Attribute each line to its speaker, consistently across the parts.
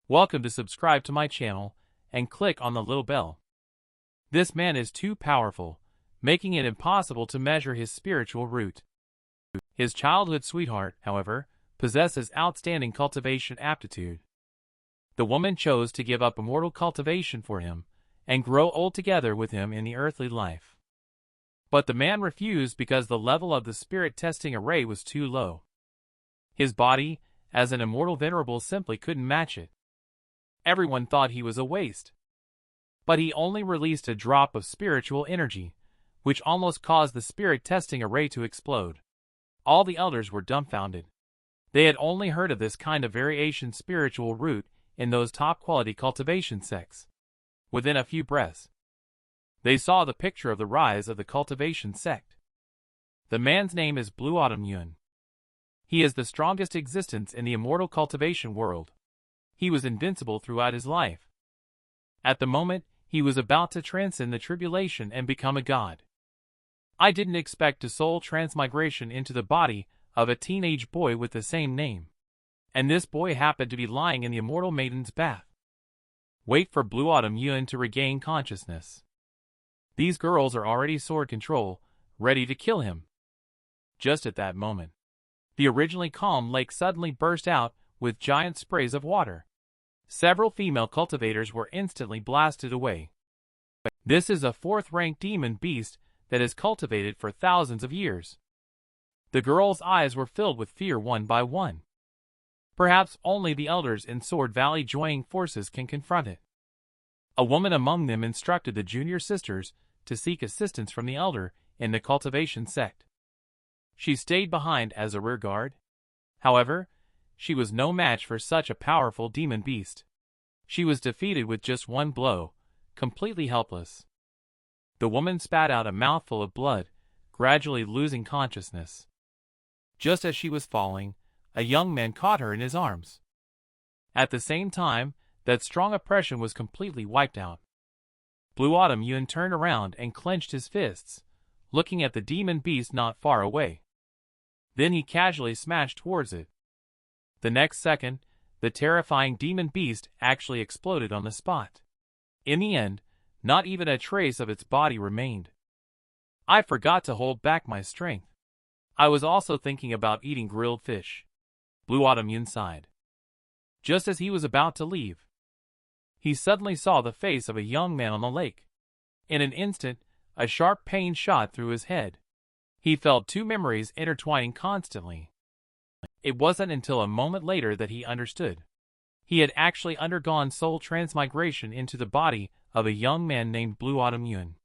Speaker 1: Welcome to subscribe to my channel and click on the little bell. This man is too powerful, making it impossible to measure his spiritual root. His childhood sweetheart, however, possesses outstanding cultivation aptitude. The woman chose to give up immortal cultivation for him and grow old together with him in the earthly life. But the man refused because the level of the spirit testing array was too low. His body, as an immortal venerable, simply couldn't match it. Everyone thought he was a waste. But he only released a drop of spiritual energy, which almost caused the spirit testing array to explode. All the elders were dumbfounded. They had only heard of this kind of variation spiritual root in those top-quality cultivation sects. Within a few breaths, they saw the picture of the rise of the cultivation sect. The man's name is Blue Autumn Yun. He is the strongest existence in the immortal cultivation world. He was invincible throughout his life. At the moment, he was about to transcend the tribulation and become a god. I didn't expect a soul transmigration into the body of a teenage boy with the same name. And this boy happened to be lying in the Immortal Maiden's bath. Wait for Blue Autumn Yun to regain consciousness. These girls are already sword control, ready to kill him. Just at that moment, the originally calm lake suddenly burst out with giant sprays of water. Several female cultivators were instantly blasted away. This is a fourth-rank demon beast that is cultivated for thousands of years. The girls' eyes were filled with fear one by one. Perhaps only the elders in Sword Valley joining forces can confront it. A woman among them instructed the junior sisters to seek assistance from the elder in the cultivation sect. She stayed behind as a rear guard. However, she was no match for such a powerful demon beast. She was defeated with just one blow, completely helpless. The woman spat out a mouthful of blood, gradually losing consciousness. Just as she was falling, a young man caught her in his arms. At the same time, that strong oppression was completely wiped out. Blue Autumn Yun turned around and clenched his fists, looking at the demon beast not far away. Then he casually smashed towards it. The next second, the terrifying demon beast actually exploded on the spot. In the end, not even a trace of its body remained. I forgot to hold back my strength. I was also thinking about eating grilled fish. Blue Autumn Yun sighed. Just as he was about to leave, he suddenly saw the face of a young man on the lake. In an instant, a sharp pain shot through his head. He felt two memories intertwining constantly. It wasn't until a moment later that he understood. He had actually undergone soul transmigration into the body of a young man named Blue Autumn Yun.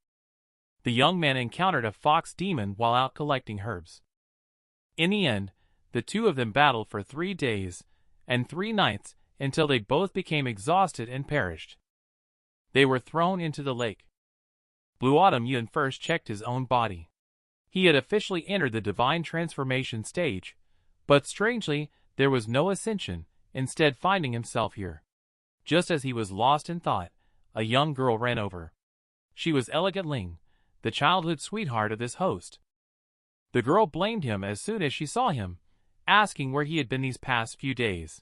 Speaker 1: The young man encountered a fox demon while out collecting herbs. In the end, the two of them battled for 3 days and 3 nights until they both became exhausted and perished. They were thrown into the lake. Blue Autumn Yun first checked his own body. He had officially entered the divine transformation stage, but strangely, there was no ascension, instead finding himself here. Just as he was lost in thought, a young girl ran over. She was Elegant Ling, the childhood sweetheart of this host. The girl blamed him as soon as she saw him, asking where he had been these past few days.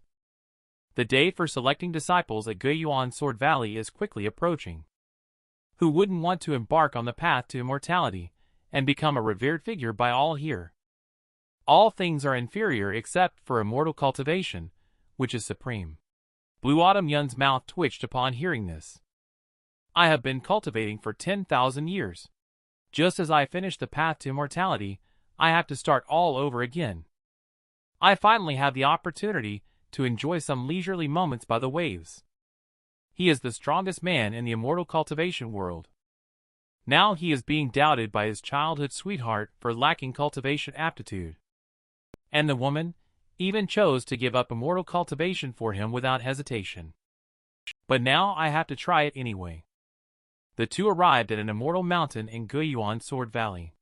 Speaker 1: The day for selecting disciples at Guiyuan Sword Valley is quickly approaching. Who wouldn't want to embark on the path to immortality and become a revered figure by all here? All things are inferior except for immortal cultivation, which is supreme. Blue Autumn Yun's mouth twitched upon hearing this. I have been cultivating for 10,000 years. Just as I finish the path to immortality, I have to start all over again. I finally have the opportunity to enjoy some leisurely moments by the waves. He is the strongest man in the immortal cultivation world. Now he is being doubted by his childhood sweetheart for lacking cultivation aptitude. And the woman even chose to give up immortal cultivation for him without hesitation. But now I have to try it anyway. The two arrived at an immortal mountain in Guiyuan Sword Valley.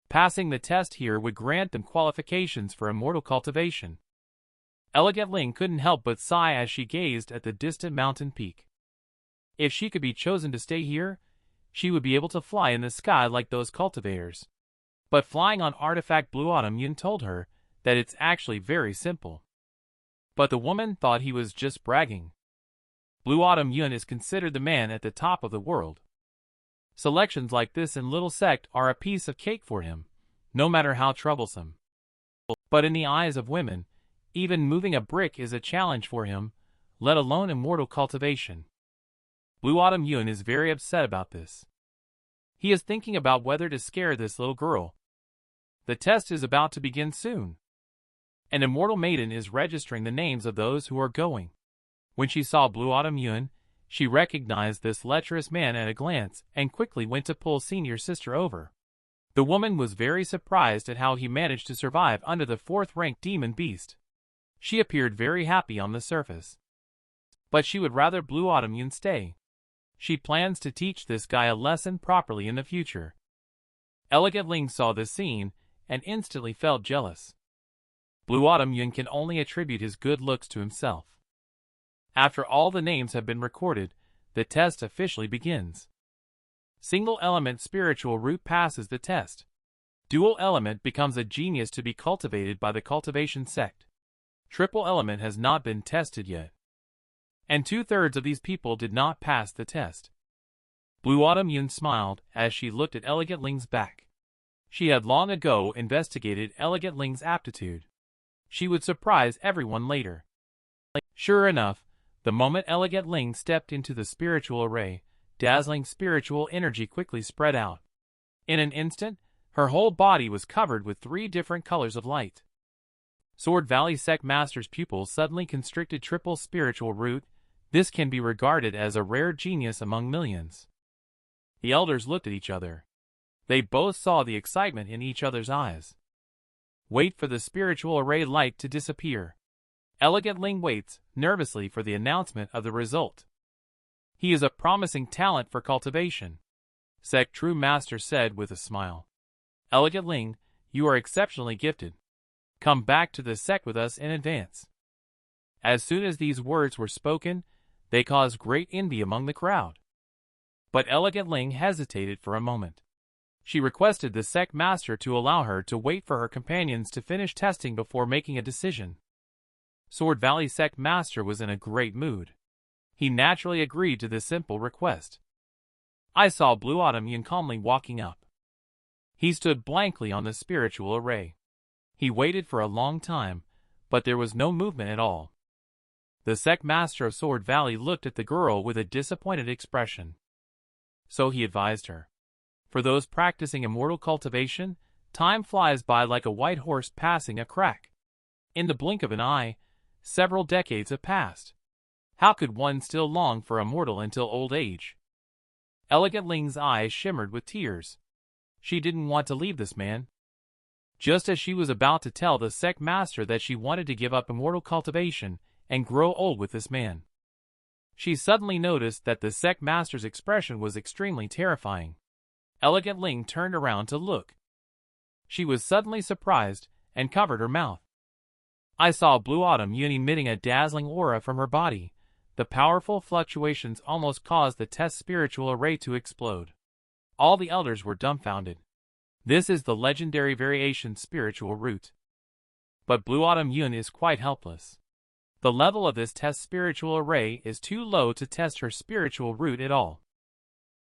Speaker 1: Passing the test here would grant them qualifications for immortal cultivation. Elegant Ling couldn't help but sigh as she gazed at the distant mountain peak. If she could be chosen to stay here, she would be able to fly in the sky like those cultivators. But flying on artifact Blue Autumn Yun told her that it's actually very simple. But the woman thought he was just bragging. Blue Autumn Yun is considered the man at the top of the world. Selections like this in little sect are a piece of cake for him, no matter how troublesome. But in the eyes of women, even moving a brick is a challenge for him, let alone immortal cultivation. Blue Autumn Yun is very upset about this. He is thinking about whether to scare this little girl. The test is about to begin soon. An immortal maiden is registering the names of those who are going. When she saw Blue Autumn Yun, she recognized this lecherous man at a glance and quickly went to pull senior sister over. The woman was very surprised at how he managed to survive under the 4th-ranked demon beast. She appeared very happy on the surface. But she would rather Blue Autumn Yun stay. She plans to teach this guy a lesson properly in the future. Elegant Ling saw this scene and instantly felt jealous. Blue Autumn Yun can only attribute his good looks to himself. After all the names have been recorded, the test officially begins. Single element spiritual root passes the test. Dual element becomes a genius to be cultivated by the cultivation sect. Triple element has not been tested yet. And 2/3 of these people did not pass the test. Blue Autumn Yun smiled as she looked at Elegant Ling's back. She had long ago investigated Elegant Ling's aptitude. She would surprise everyone later. Sure enough, the moment Elegant Ling stepped into the spiritual array, dazzling spiritual energy quickly spread out. In an instant, her whole body was covered with 3 different colors of light. Sword Valley Sect Master's pupil suddenly constricted triple spiritual root. This can be regarded as a rare genius among millions. The elders looked at each other. They both saw the excitement in each other's eyes. Wait for the spiritual array light to disappear. Elegant Ling waits nervously for the announcement of the result. He is a promising talent for cultivation, Sect True Master said with a smile. Elegant Ling, you are exceptionally gifted. Come back to the sect with us in advance. As soon as these words were spoken, they caused great envy among the crowd. But Elegant Ling hesitated for a moment. She requested the sect master to allow her to wait for her companions to finish testing before making a decision. Sword Valley Sect Master was in a great mood. He naturally agreed to this simple request. I saw Blue Autumn Yun calmly walking up. He stood blankly on the spiritual array. He waited for a long time, but there was no movement at all. The sect master of Sword Valley looked at the girl with a disappointed expression. So he advised her. For those practicing immortal cultivation, time flies by like a white horse passing a crack. In the blink of an eye, several decades have passed. How could one still long for a mortal until old age? Elegant Ling's eyes shimmered with tears. She didn't want to leave this man. Just as she was about to tell the sect master that she wanted to give up immortal cultivation and grow old with this man, she suddenly noticed that the sect master's expression was extremely terrifying. Elegant Ling turned around to look. She was suddenly surprised and covered her mouth. I saw Blue Autumn Yun emitting a dazzling aura from her body. The powerful fluctuations almost caused the test spiritual array to explode. All the elders were dumbfounded. This is the legendary variation spiritual root. But Blue Autumn Yun is quite helpless. The level of this test spiritual array is too low to test her spiritual root at all.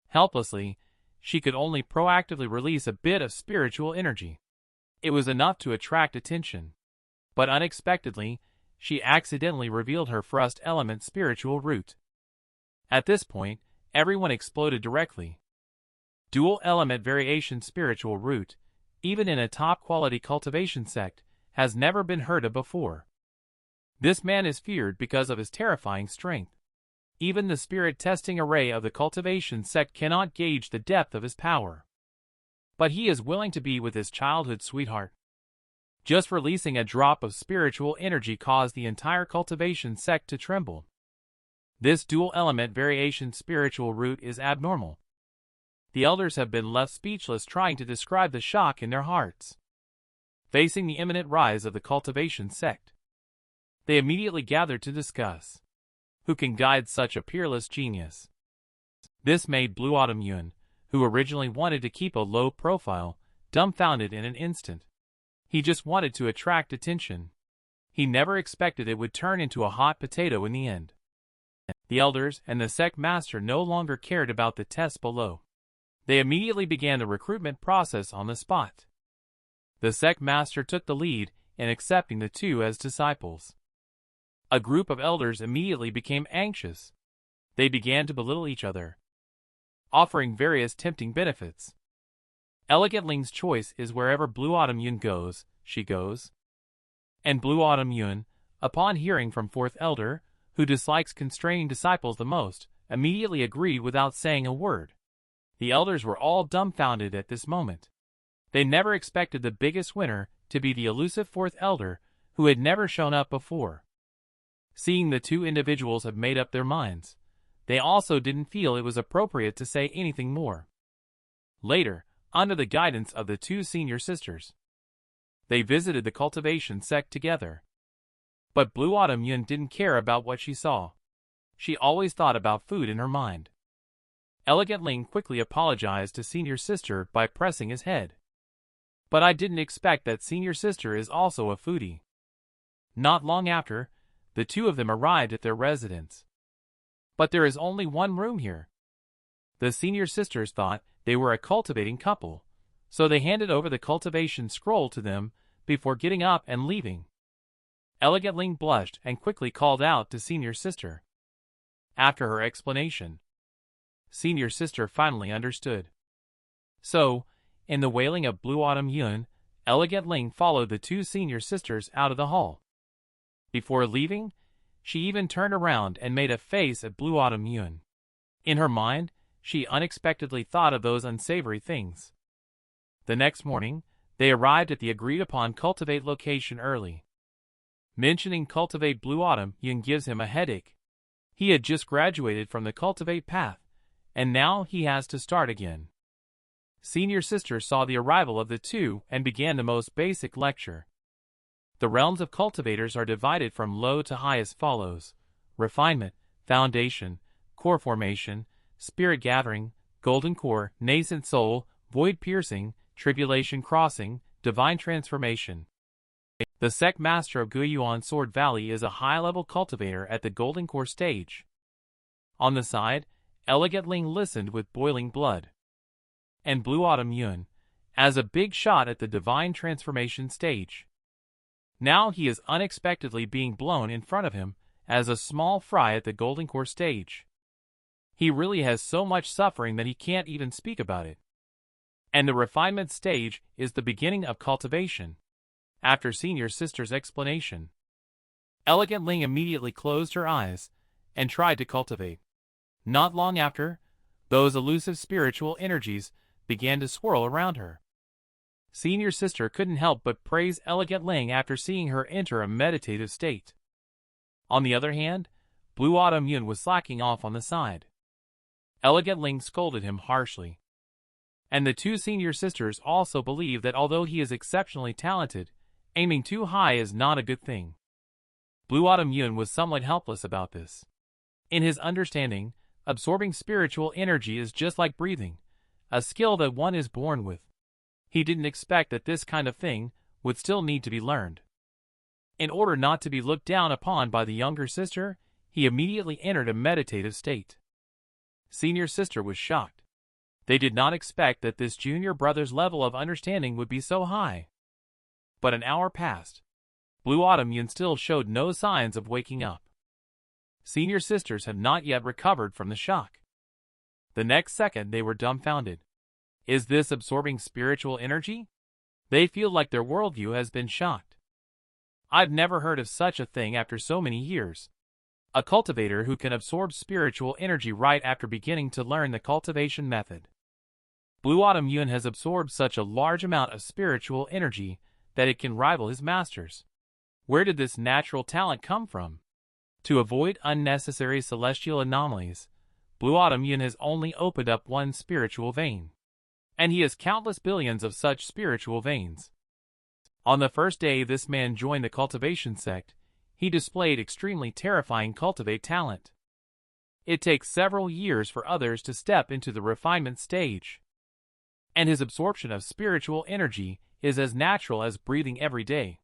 Speaker 1: Helplessly, she could only proactively release a bit of spiritual energy. It was enough to attract attention. But unexpectedly, she accidentally revealed her first element spiritual root. At this point, everyone exploded directly. Dual element variation spiritual root, even in a top-quality cultivation sect, has never been heard of before. This man is feared because of his terrifying strength. Even the spirit testing array of the cultivation sect cannot gauge the depth of his power. But he is willing to be with his childhood sweetheart. Just releasing a drop of spiritual energy caused the entire cultivation sect to tremble. This dual element variation spiritual root is abnormal. The elders have been left speechless trying to describe the shock in their hearts. Facing the imminent rise of the cultivation sect, they immediately gathered to discuss who can guide such a peerless genius. This made Blue Autumn Yun, who originally wanted to keep a low profile, dumbfounded in an instant. He just wanted to attract attention. He never expected it would turn into a hot potato in the end. The elders and the sect master no longer cared about the tests below. They immediately began the recruitment process on the spot. The sect master took the lead in accepting the two as disciples. A group of elders immediately became anxious. They began to belittle each other, offering various tempting benefits. Elegant Ling's choice is wherever Blue Autumn Yun goes, she goes. And Blue Autumn Yun, upon hearing from fourth elder, who dislikes constraining disciples the most, immediately agreed without saying a word. The elders were all dumbfounded at this moment. They never expected the biggest winner to be the elusive fourth elder, who had never shown up before. Seeing the two individuals have made up their minds, they also didn't feel it was appropriate to say anything more. Later, under the guidance of the two senior sisters, they visited the cultivation sect together. But Blue Autumn Yun didn't care about what she saw. She always thought about food in her mind. Elegant Ling quickly apologized to senior sister by pressing his head. But I didn't expect that senior sister is also a foodie. Not long after, the two of them arrived at their residence. But there is only one room here. The senior sisters thought they were a cultivating couple, so they handed over the cultivation scroll to them before getting up and leaving. Elegant Ling blushed and quickly called out to senior sister. After her explanation, senior sister finally understood. So, in the wailing of Blue Autumn Yun, Elegant Ling followed the two senior sisters out of the hall. Before leaving, she even turned around and made a face at Blue Autumn Yun. In her mind, she unexpectedly thought of those unsavory things. The next morning, they arrived at the agreed-upon cultivate location early. Mentioning cultivate Blue Autumn Yun gives him a headache. He had just graduated from the cultivate path, and now he has to start again. Senior sister saw the arrival of the two and began the most basic lecture. The realms of cultivators are divided from low to high as follows: refinement, foundation, core formation, spirit gathering, golden core, nascent soul, void piercing, tribulation crossing, divine transformation. The sect master of Guiyuan Sword Valley is a high-level cultivator at the golden core stage. On the side, Elegant Ling listened with boiling blood. And Blue Autumn Yun, as a big shot at the divine transformation stage. Now he is unexpectedly being blown in front of him as a small fry at the golden core stage. He really has so much suffering that he can't even speak about it. And the refinement stage is the beginning of cultivation. After senior sister's explanation, Elegant Ling immediately closed her eyes and tried to cultivate. Not long after, those elusive spiritual energies began to swirl around her. Senior sister couldn't help but praise Elegant Ling after seeing her enter a meditative state. On the other hand, Blue Autumn Yun was slacking off on the side. Elegant Ling scolded him harshly. And the two senior sisters also believe that although he is exceptionally talented, aiming too high is not a good thing. Blue Autumn Yun was somewhat helpless about this. In his understanding, absorbing spiritual energy is just like breathing, a skill that one is born with. He didn't expect that this kind of thing would still need to be learned. In order not to be looked down upon by the younger sister, he immediately entered a meditative state. Senior sister was shocked. They did not expect that this junior brother's level of understanding would be so high. But an hour passed. Blue Autumn Yun still showed no signs of waking up. Senior sisters have not yet recovered from the shock. The next second they were dumbfounded. Is this absorbing spiritual energy? They feel like their worldview has been shocked. I've never heard of such a thing after so many years. A cultivator who can absorb spiritual energy right after beginning to learn the cultivation method. Blue Autumn Yun has absorbed such a large amount of spiritual energy that it can rival his masters. Where did this natural talent come from? To avoid unnecessary celestial anomalies, Blue Autumn Yun has only opened up one spiritual vein. And he has countless billions of such spiritual veins. On the first day this man joined the cultivation sect, he displayed extremely terrifying cultivate talent. It takes several years for others to step into the refinement stage. And his absorption of spiritual energy is as natural as breathing every day.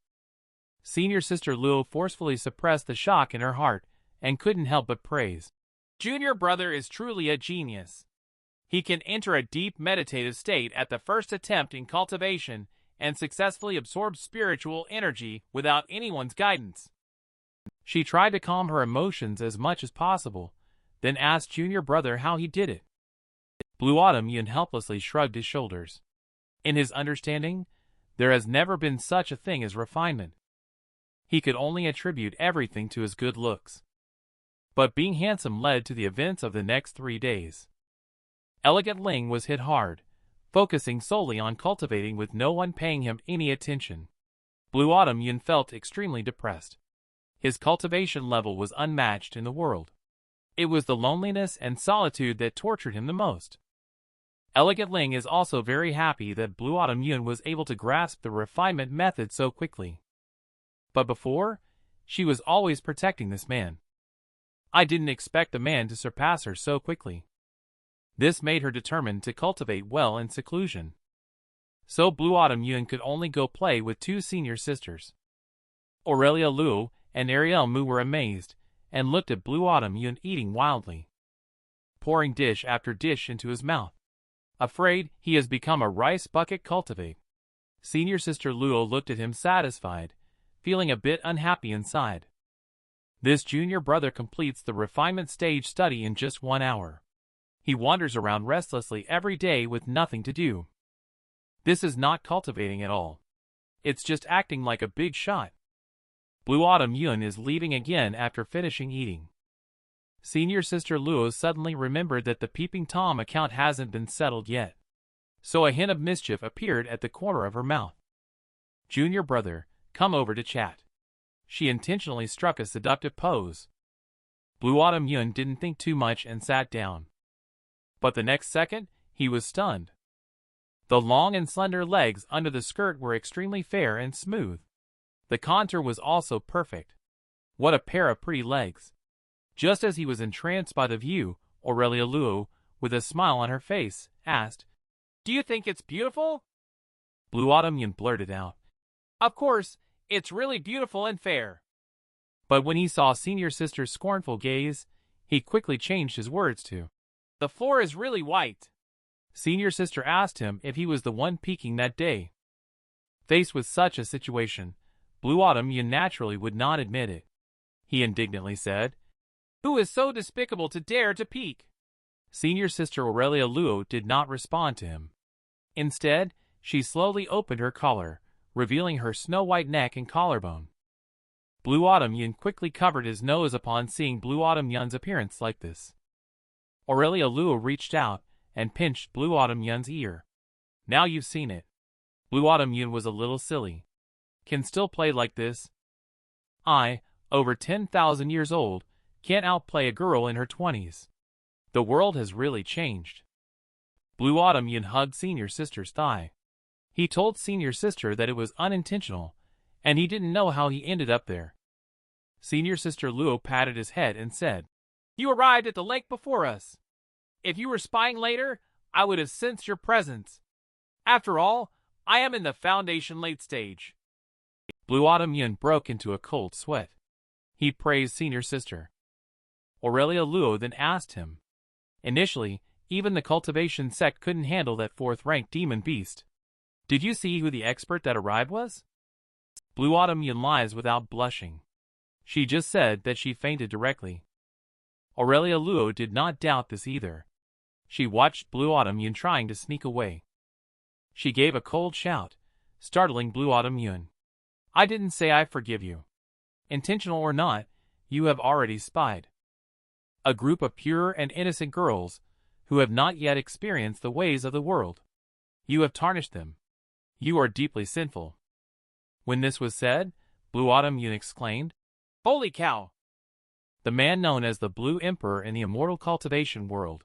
Speaker 1: Senior sister Luo forcefully suppressed the shock in her heart and couldn't help but praise. Junior brother is truly a genius. He can enter a deep meditative state at the first attempt in cultivation and successfully absorb spiritual energy without anyone's guidance. She tried to calm her emotions as much as possible, then asked Junior brother how he did it. Blue Autumn Yun helplessly shrugged his shoulders. In his understanding, there has never been such a thing as refinement. He could only attribute everything to his good looks. But being handsome led to the events of the next 3 days. Elegant Ling was hit hard, focusing solely on cultivating with no one paying him any attention. Blue Autumn Yun felt extremely depressed. His cultivation level was unmatched in the world. It was the loneliness and solitude that tortured him the most. Elegant Ling is also very happy that Blue Autumn Yun was able to grasp the refinement method so quickly. But before, she was always protecting this man. I didn't expect the man to surpass her so quickly. This made her determined to cultivate well in seclusion. So Blue Autumn Yun could only go play with 2 senior sisters. Aurelia Luo and Ariel Mu were amazed, and looked at Blue Autumn Yun eating wildly, pouring dish after dish into his mouth. Afraid he has become a rice bucket cultivate. Senior sister Luo looked at him satisfied, feeling a bit unhappy inside. This junior brother completes the refinement stage study in just 1 hour. He wanders around restlessly every day with nothing to do. This is not cultivating at all. It's just acting like a big shot. Blue Autumn Yun is leaving again after finishing eating. Senior sister Luo suddenly remembered that the Peeping Tom account hasn't been settled yet. So a hint of mischief appeared at the corner of her mouth. Junior brother, come over to chat. She intentionally struck a seductive pose. Blue Autumn Yun didn't think too much and sat down. But the next second, he was stunned. The long and slender legs under the skirt were extremely fair and smooth. The contour was also perfect. What a pair of pretty legs. Just as he was entranced by the view, Aurelia Luo, with a smile on her face, asked, "Do you think it's beautiful?" Blue Autumn Yun blurted out, "Of course, it's really beautiful and fair." But when he saw senior sister's scornful gaze, he quickly changed his words to, "The floor is really white." Senior sister asked him if he was the one peeking that day. Faced with such a situation, Blue Autumn Yun naturally would not admit it. He indignantly said, "Who is so despicable to dare to peek?" Senior sister Aurelia Luo did not respond to him. Instead, she slowly opened her collar, revealing her snow-white neck and collarbone. Blue Autumn Yun quickly covered his nose upon seeing Blue Autumn Yun's appearance like this. Aurelia Luo reached out and pinched Blue Autumn Yun's ear. "Now you've seen it." Blue Autumn Yun was a little silly. Can still play like this? I, over 10,000 years old, can't outplay a girl in her 20s. The world has really changed. Blue Autumn Yun hugged senior sister's thigh. He told senior sister that it was unintentional, and he didn't know how he ended up there. Senior sister Luo patted his head and said, "You arrived at the lake before us. If you were spying later, I would have sensed your presence. After all, I am in the foundation late stage." Blue Autumn Yun broke into a cold sweat. He praised senior sister. Aurelia Luo then asked him. Initially, even the cultivation sect couldn't handle that 4th-ranked demon beast. "Did you see who the expert that arrived was?" Blue Autumn Yun lies without blushing. She just said that she fainted directly. Aurelia Luo did not doubt this either. She watched Blue Autumn Yun trying to sneak away. She gave a cold shout, startling Blue Autumn Yun. "I didn't say I forgive you. Intentional or not, you have already spied. A group of pure and innocent girls who have not yet experienced the ways of the world. You have tarnished them. You are deeply sinful." When this was said, Blue Autumn Yun exclaimed, "Holy cow!" The man known as the Blue Emperor in the Immortal Cultivation World.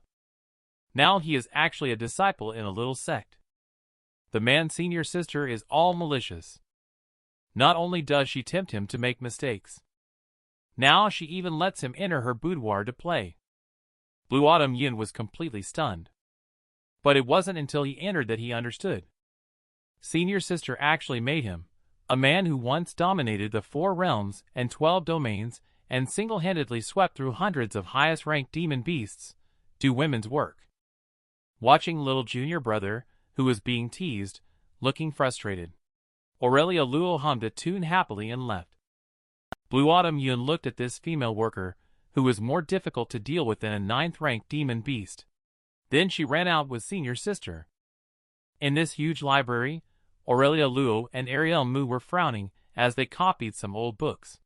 Speaker 1: Now he is actually a disciple in a little sect. The man's senior sister is all malicious. Not only does she tempt him to make mistakes, now she even lets him enter her boudoir to play. Blue Autumn Yun was completely stunned. But it wasn't until he entered that he understood. Senior sister actually made him, a man who once dominated the 4 realms and 12 domains, and single-handedly swept through hundreds of highest-ranked demon beasts, do women's work. Watching little junior brother, who was being teased, looking frustrated, Aurelia Luo hummed a tune happily and left. Blue Autumn Yun looked at this female worker, who was more difficult to deal with than a 9th-ranked demon beast. Then she ran out with senior sister. In this huge library, Aurelia Luo and Ariel Mu were frowning as they copied some old books.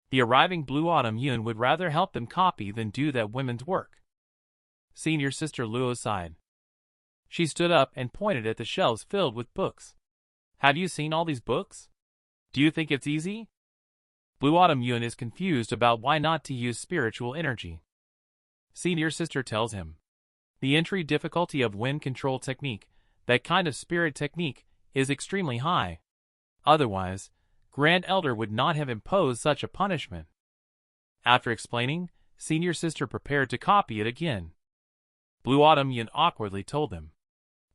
Speaker 1: The arriving Blue Autumn Yun would rather help them copy than do that women's work. Senior sister Luo sighed. She stood up and pointed at the shelves filled with books. Have you seen all these books? Do you think it's easy? Blue Autumn Yun is confused about why not to use spiritual energy. Senior sister tells him. The entry difficulty of wind control technique, that kind of spirit technique, is extremely high. Otherwise, Grand Elder would not have imposed such a punishment. After explaining, senior sister prepared to copy it again. Blue Autumn Yun awkwardly told him.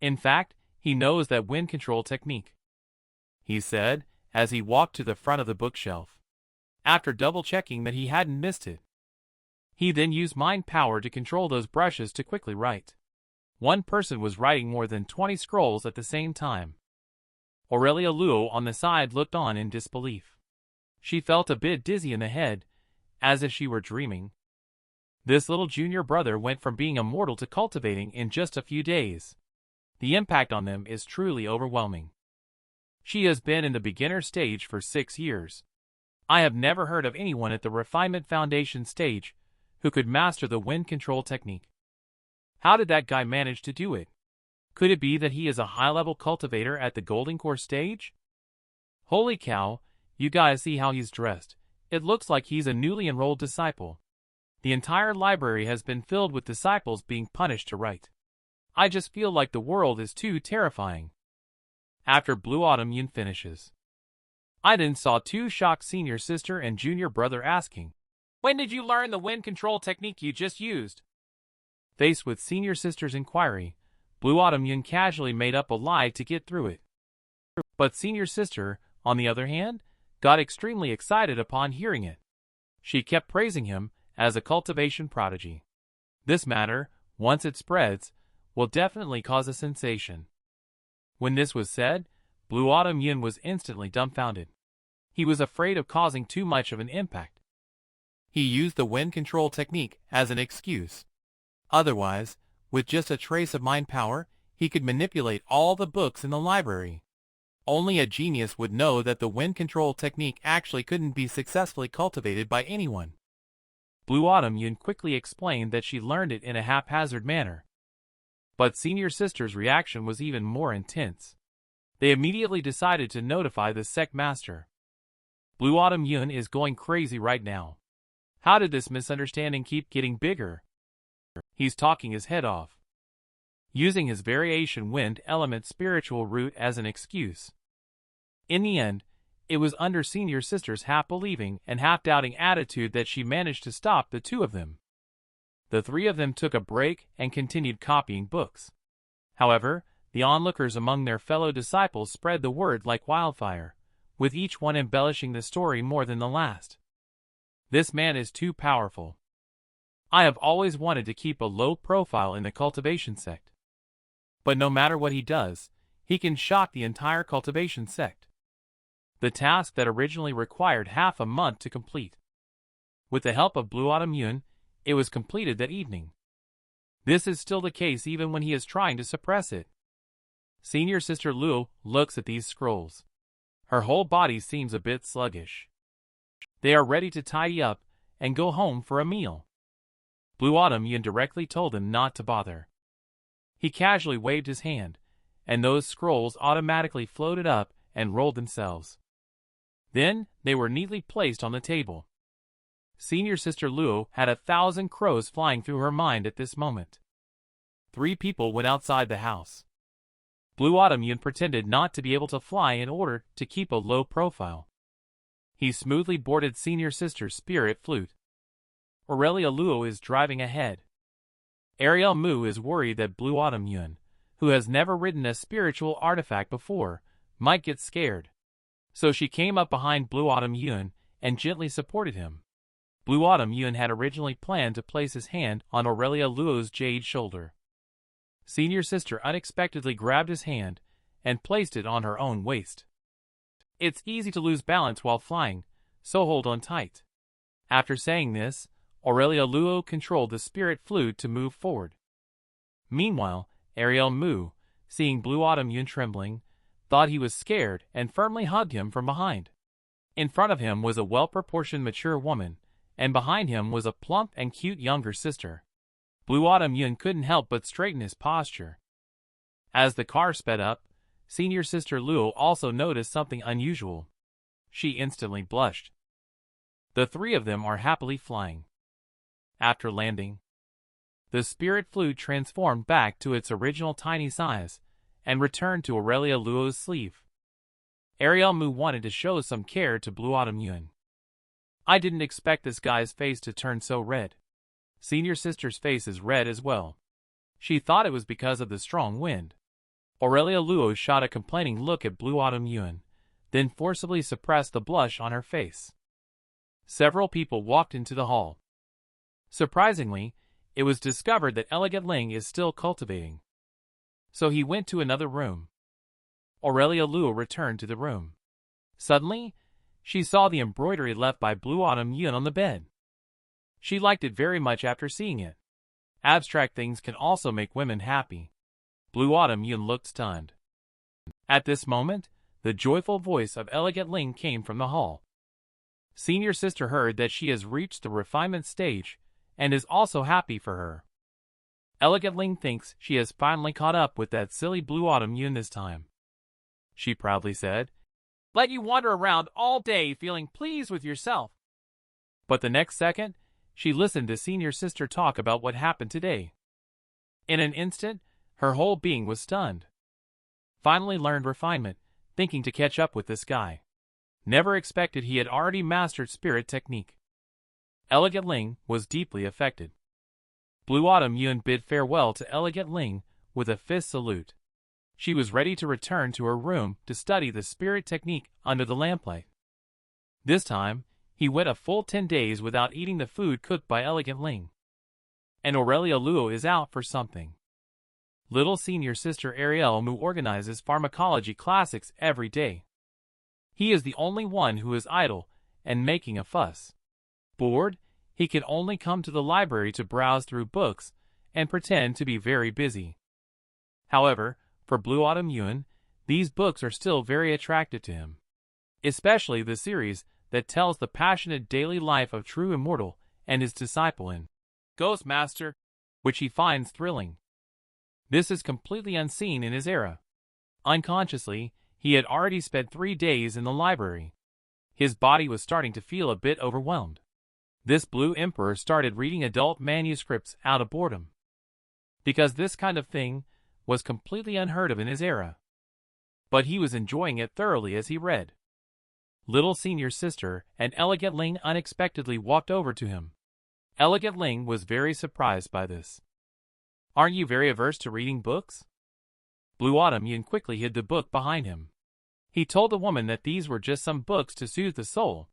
Speaker 1: In fact, he knows that wind control technique, he said, as he walked to the front of the bookshelf. After double-checking that he hadn't missed it, he then used mind power to control those brushes to quickly write. One person was writing more than 20 scrolls at the same time. Aurelia Luo on the side looked on in disbelief. She felt a bit dizzy in the head, as if she were dreaming. This little junior brother went from being immortal to cultivating in just a few days. The impact on them is truly overwhelming. She has been in the beginner stage for 6 years. I have never heard of anyone at the refinement foundation stage who could master the wind control technique. How did that guy manage to do it? Could it be that he is a high-level cultivator at the Golden Core stage? Holy cow, you guys see how he's dressed. It looks like he's a newly enrolled disciple. The entire library has been filled with disciples being punished to write. I just feel like the world is too terrifying. After Blue Autumn Yun finishes, I then saw 2 shocked senior sister and junior brother asking, when did you learn the wind control technique you just used? Faced with senior sister's inquiry, Blue Autumn Yun casually made up a lie to get through it. But senior sister, on the other hand, got extremely excited upon hearing it. She kept praising him as a cultivation prodigy. This matter, once it spreads, will definitely cause a sensation. When this was said, Blue Autumn Yun was instantly dumbfounded. He was afraid of causing too much of an impact. He used the wind control technique as an excuse. Otherwise, with just a trace of mind power, he could manipulate all the books in the library. Only a genius would know that the wind control technique actually couldn't be successfully cultivated by anyone. Blue Autumn Yun quickly explained that she learned it in a haphazard manner. But senior sister's reaction was even more intense. They immediately decided to notify the sect master. Blue Autumn Yun is going crazy right now. How did this misunderstanding keep getting bigger? He's talking his head off, using his variation wind element spiritual root as an excuse. In the end, it was under senior sister's half-believing and half-doubting attitude that she managed to stop the 2 of them. The 3 of them took a break and continued copying books. However, the onlookers among their fellow disciples spread the word like wildfire, with each one embellishing the story more than the last. This man is too powerful. I have always wanted to keep a low profile in the cultivation sect. But no matter what he does, he can shock the entire cultivation sect. The task that originally required half a month to complete. With the help of Blue Autumn Yun, it was completed that evening. This is still the case even when he is trying to suppress it. Senior sister Luo looks at these scrolls. Her whole body seems a bit sluggish. They are ready to tidy up and go home for a meal. Blue Autumn Yun directly told him not to bother. He casually waved his hand, and those scrolls automatically floated up and rolled themselves. Then, they were neatly placed on the table. Senior sister Luo had 1,000 crows flying through her mind at this moment. 3 people went outside the house. Blue Autumn Yun pretended not to be able to fly in order to keep a low profile. He smoothly boarded senior sister's spirit flute. Aurelia Luo is driving ahead. Ariel Mu is worried that Blue Autumn Yun, who has never ridden a spiritual artifact before, might get scared. So she came up behind Blue Autumn Yun and gently supported him. Blue Autumn Yun had originally planned to place his hand on Aurelia Luo's jade shoulder. Senior sister unexpectedly grabbed his hand and placed it on her own waist. It's easy to lose balance while flying, so hold on tight. After saying this, Aurelia Luo controlled the spirit flute to move forward. Meanwhile, Ariel Mu, seeing Blue Autumn Yun trembling, thought he was scared and firmly hugged him from behind. In front of him was a well-proportioned mature woman, and behind him was a plump and cute younger sister. Blue Autumn Yun couldn't help but straighten his posture. As the car sped up, senior sister Luo also noticed something unusual. She instantly blushed. The three of them are happily flying. After landing, the spirit flute transformed back to its original tiny size and returned to Aurelia Luo's sleeve. Ariel Mu wanted to show some care to Blue Autumn Yun. I didn't expect this guy's face to turn so red. Senior sister's face is red as well. She thought it was because of the strong wind. Aurelia Luo shot a complaining look at Blue Autumn Yun, then forcibly suppressed the blush on her face. Several people walked into the hall. Surprisingly, it was discovered that Elegant Ling is still cultivating. So he went to another room. Aurelia Luo returned to the room. Suddenly, she saw the embroidery left by Blue Autumn Yun on the bed. She liked it very much after seeing it. Abstract things can also make women happy. Blue Autumn Yun looked stunned. At this moment, the joyful voice of Elegant Ling came from the hall. Senior sister heard that she has reached the refinement stage and is also happy for her. Elegant Ling thinks she has finally caught up with that silly Blue Autumn Yun this time. She proudly said, "Let you wander around all day feeling pleased with yourself." But the next second, she listened to senior sister talk about what happened today. In an instant, her whole being was stunned. Finally learned refinement, thinking to catch up with this guy. Never expected he had already mastered spirit technique. Elegant Ling was deeply affected. Blue Autumn Yun bid farewell to Elegant Ling with a fist salute. She was ready to return to her room to study the spirit technique under the lamplight. This time, he went a full 10 days without eating the food cooked by Elegant Ling. And Aurelia Luo is out for something. Little senior sister Ariel Mu organizes pharmacology classics every day. He is the only one who is idle and making a fuss. Bored, he can only come to the library to browse through books and pretend to be very busy. However, for Blue Autumn Yun, these books are still very attractive to him. Especially the series that tells the passionate daily life of true immortal and his disciple in Swordmaster, which he finds thrilling. This is completely unseen in his era. Unconsciously, he had already spent 3 days in the library. His body was starting to feel a bit overwhelmed. This Blue Emperor started reading adult manuscripts out of boredom. Because this kind of thing was completely unheard of in his era. But he was enjoying it thoroughly as he read. Little senior sister and Elegant Ling unexpectedly walked over to him. Elegant Ling was very surprised by this. "Aren't you very averse to reading books?" Blue Autumn Yun quickly hid the book behind him. He told the woman that these were just some books to soothe the soul.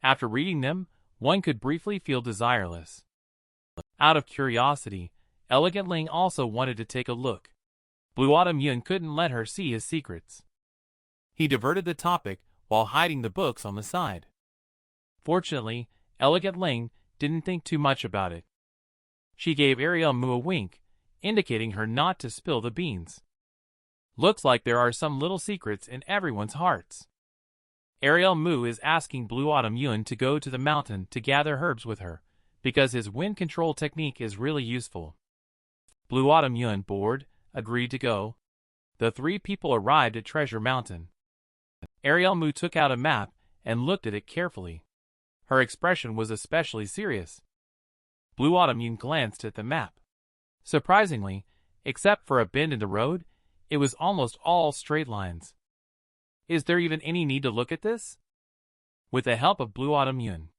Speaker 1: After reading them, one could briefly feel desireless. Out of curiosity, Elegant Ling also wanted to take a look. Blue Autumn Yun couldn't let her see his secrets. He diverted the topic while hiding the books on the side. Fortunately, Elegant Ling didn't think too much about it. She gave Ariel Mu a wink, indicating her not to spill the beans. Looks like there are some little secrets in everyone's hearts. Ariel Mu is asking Blue Autumn Yun to go to the mountain to gather herbs with her, because his wind control technique is really useful. Blue Autumn Yun, bored, agreed to go. The 3 people arrived at Treasure Mountain. Ariel Mu took out a map and looked at it carefully. Her expression was especially serious. Blue Autumn Yun glanced at the map. Surprisingly, except for a bend in the road, it was almost all straight lines. Is there even any need to look at this? With the help of Blue Autumn Yun,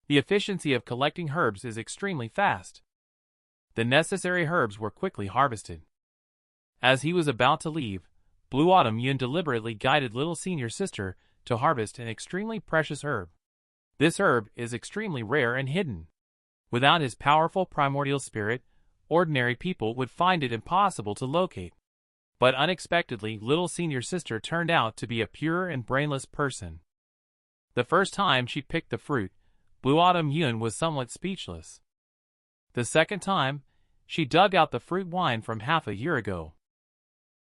Speaker 1: the efficiency of collecting herbs is extremely fast. The necessary herbs were quickly harvested. As he was about to leave, Blue Autumn Yun deliberately guided little senior sister to harvest an extremely precious herb. This herb is extremely rare and hidden. Without his powerful primordial spirit, ordinary people would find it impossible to locate. But unexpectedly, little senior sister turned out to be a pure and brainless person. The first time she picked the fruit, Blue Autumn Yun was somewhat speechless. The second time, she dug out the fruit wine from half a year ago.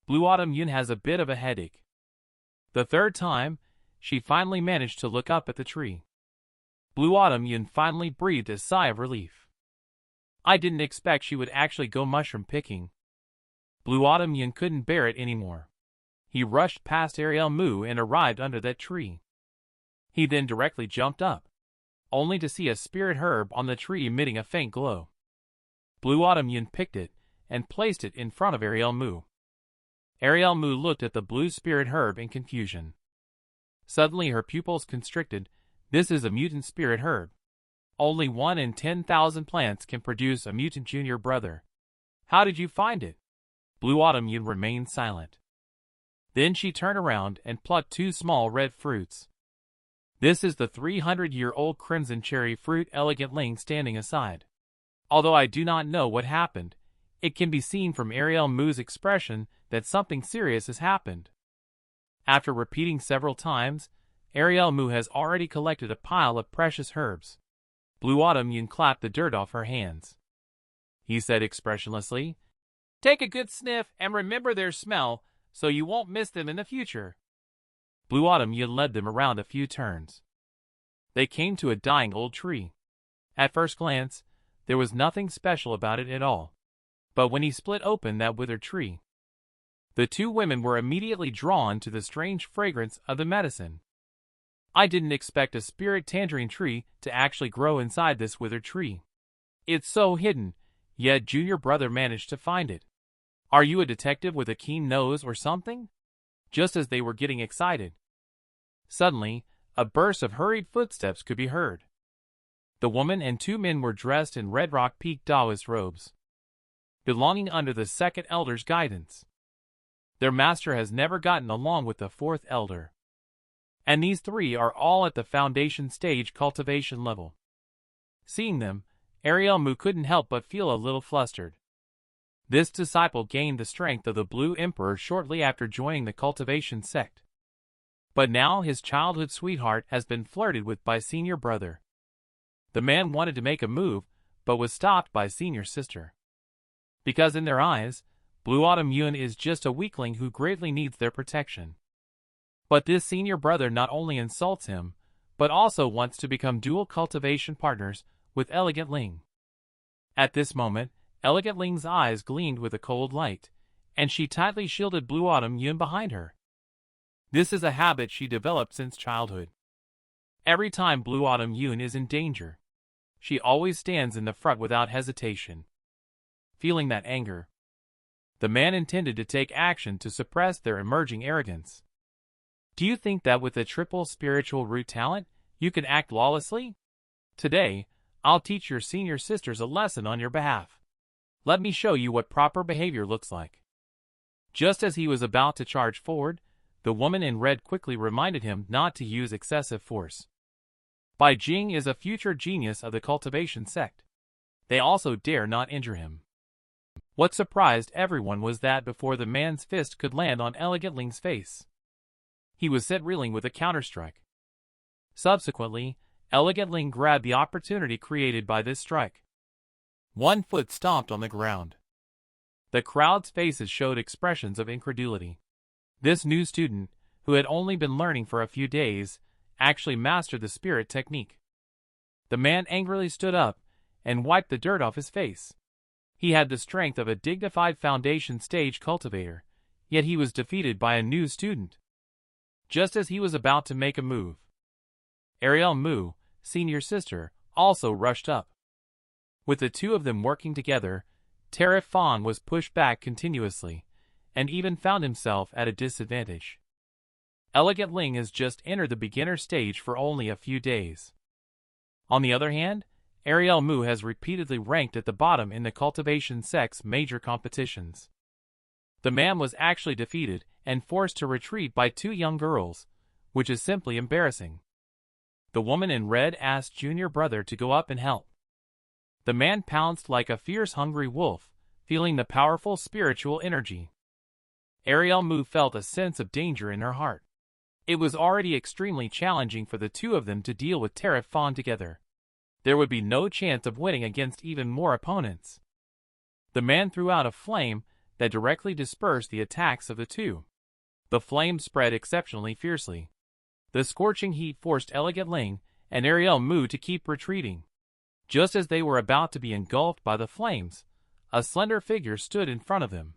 Speaker 1: Blue Autumn Yun has a bit of a headache. The third time, she finally managed to look up at the tree. Blue Autumn Yun finally breathed a sigh of relief. I didn't expect she would actually go mushroom picking. Blue Autumn Yun couldn't bear it anymore. He rushed past Ariel Mu and arrived under that tree. He then directly jumped up, only to see a spirit herb on the tree emitting a faint glow. Blue Autumn Yun picked it and placed it in front of Ariel Mu. Ariel Mu looked at the blue spirit herb in confusion. Suddenly her pupils constricted. This is a mutant spirit herb. Only 1 in 10,000 plants can produce a mutant junior brother. How did you find it? Blue Autumn Yun remained silent. Then she turned around and plucked 2 small red fruits. This is the 300-year-old crimson cherry fruit. Elegant Ling standing aside. Although I do not know what happened, it can be seen from Ariel Mu's expression that something serious has happened. After repeating several times, Ariel Mu has already collected a pile of precious herbs. Blue Autumn Yun clapped the dirt off her hands. He said expressionlessly, "Take a good sniff and remember their smell so you won't miss them in the future." Blue Autumn Yun led them around a few turns. They came to a dying old tree. At first glance, there was nothing special about it at all. But when he split open that withered tree, the 2 women were immediately drawn to the strange fragrance of the medicine. I didn't expect a spirit tangerine tree to actually grow inside this withered tree. It's so hidden, yet junior brother managed to find it. Are you a detective with a keen nose or something? Just as they were getting excited, suddenly, a burst of hurried footsteps could be heard. The woman and 2 men were dressed in Red Rock Peak Taoist robes, belonging under the second elder's guidance. Their master has never gotten along with the 4th elder. And these 3 are all at the foundation stage cultivation level. Seeing them, Ariel Mu couldn't help but feel a little flustered. This disciple gained the strength of the Blue Emperor shortly after joining the cultivation sect. But now his childhood sweetheart has been flirted with by senior brother. The man wanted to make a move, but was stopped by senior sister. Because in their eyes, Blue Autumn Yun is just a weakling who greatly needs their protection. But this senior brother not only insults him, but also wants to become dual cultivation partners with Elegant Ling. At this moment, Elegant Ling's eyes gleamed with a cold light, and she tightly shielded Blue Autumn Yun behind her. This is a habit she developed since childhood. Every time Blue Autumn Yun is in danger, she always stands in the front without hesitation. Feeling that anger, the man intended to take action to suppress their emerging arrogance. Do you think that with a triple spiritual root talent, you can act lawlessly? Today, I'll teach your senior sisters a lesson on your behalf. Let me show you what proper behavior looks like. Just as he was about to charge forward, the woman in red quickly reminded him not to use excessive force. Bai Jing is a future genius of the cultivation sect. They also dare not injure him. What surprised everyone was that before the man's fist could land on Elegant Ling's face, he was set reeling with a counterstrike. Subsequently, Elegant Ling grabbed the opportunity created by this strike. 1 foot stomped on the ground. The crowd's faces showed expressions of incredulity. This new student, who had only been learning for a few days, actually mastered the spirit technique. The man angrily stood up and wiped the dirt off his face. He had the strength of a dignified foundation stage cultivator, yet he was defeated by a new student. Just as he was about to make a move, Ariel Mu, senior sister, also rushed up. With the 2 of them working together, Tariff Fong was pushed back continuously, and even found himself at a disadvantage. Elegant Ling has just entered the beginner stage for only a few days. On the other hand, Ariel Mu has repeatedly ranked at the bottom in the cultivation sect's major competitions. The man was actually defeated and forced to retreat by 2 young girls, which is simply embarrassing. The woman in red asked Junior Brother to go up and help. The man pounced like a fierce hungry wolf, feeling the powerful spiritual energy. Ariel Mu felt a sense of danger in her heart. It was already extremely challenging for the two of them to deal with Tariff Fawn together. There would be no chance of winning against even more opponents. The man threw out a flame that directly dispersed the attacks of the two. The flame spread exceptionally fiercely. The scorching heat forced Elegant Ling and Ariel Mu to keep retreating. Just as they were about to be engulfed by the flames, a slender figure stood in front of them.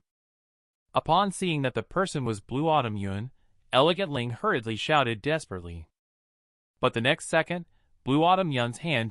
Speaker 1: Upon seeing that the person was Blue Autumn Yun, Elegant Ling hurriedly shouted desperately. But the next second, Blue Autumn Yun's hand